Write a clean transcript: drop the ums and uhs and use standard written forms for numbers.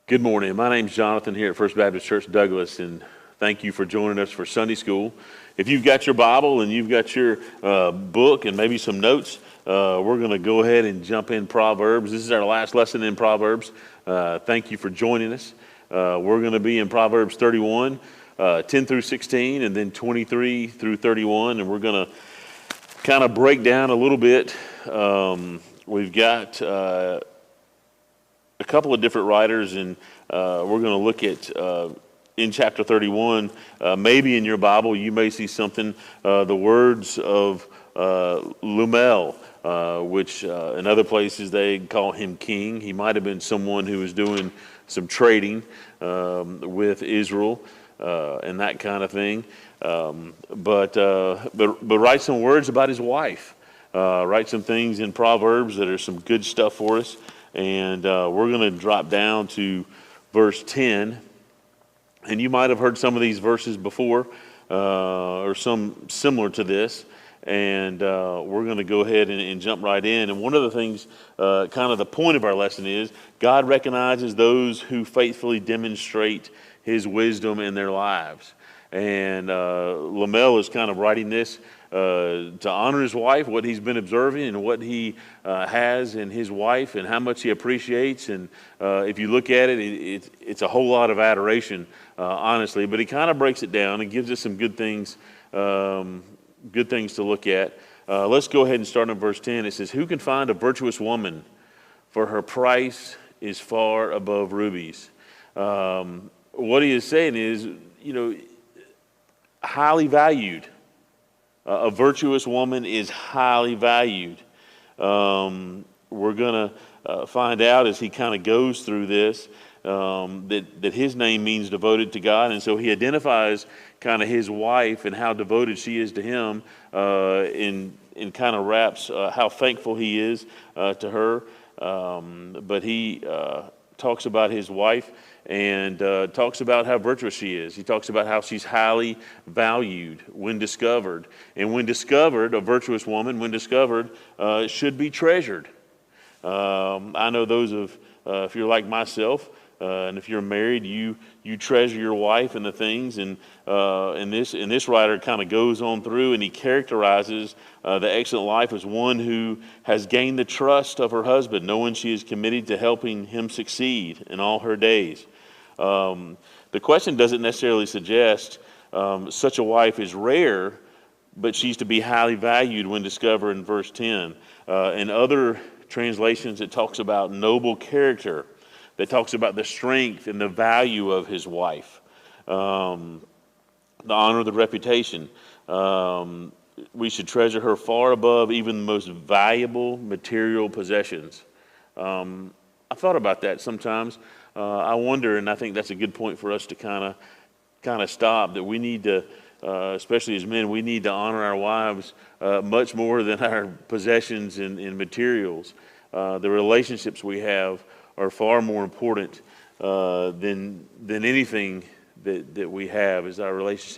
Good morning. My name's Jonathan here at First Baptist Church Douglas, and thank you for joining us for Sunday School. If you've got your Bible and you've got your book and maybe some notes, we're going to go ahead and jump in Proverbs. This is our last lesson in Proverbs. Thank you for joining us. We're going to be in Proverbs 31, 10 through 16, and then 23 through 31, and we're going to kind of break down a little bit. We've got a couple of different writers, and we're going to look at in chapter 31, maybe in your Bible you may see something, the words of Lumel, which in other places they call him king. He might have been someone who was doing some trading with Israel and that kind of thing, but write some words about his wife, write some things in Proverbs that are some good stuff for us. And we're going to drop down to verse 10. And you might have heard some of these verses before, or some similar to this. And we're going to go ahead and jump right in. And one of the things, kind of the point of our lesson is, God recognizes those who faithfully demonstrate his wisdom in their lives. And Lamel is kind of writing this to honor his wife, what he's been observing and what he has in his wife and how much he appreciates. And if you look at it, it's a whole lot of adoration, honestly. But he kind of breaks it down and gives us some good things to look at. Let's go ahead and start on verse 10. It says, "Who can find a virtuous woman? For her price is far above rubies." What he is saying is, highly valued. A virtuous woman is highly valued. We're going to find out as he kind of goes through this that his name means devoted to God. And so he identifies kind of his wife and how devoted she is to him in kind of wraps how thankful he is to her. But he talks about his wife and talks about how virtuous she is. He talks about how she's highly valued when discovered. And when discovered, a virtuous woman, when discovered, should be treasured. I know those of, if you're like myself, and if you're married, you treasure your wife and the things. And this writer kind of goes on through and he characterizes the excellent wife as one who has gained the trust of her husband, knowing she is committed to helping him succeed in all her days. The question doesn't necessarily suggest such a wife is rare, but she's to be highly valued when discovered in verse 10. In other translations, it talks about noble character, that talks about the strength and the value of his wife, the honor, the reputation. We should treasure her far above even the most valuable material possessions. I thought about that sometimes. I wonder, and I think that's a good point for us to kind of stop, that we need to, especially as men, we need to honor our wives much more than our possessions and materials. The relationships we have are far more important than anything that we have, is our relationship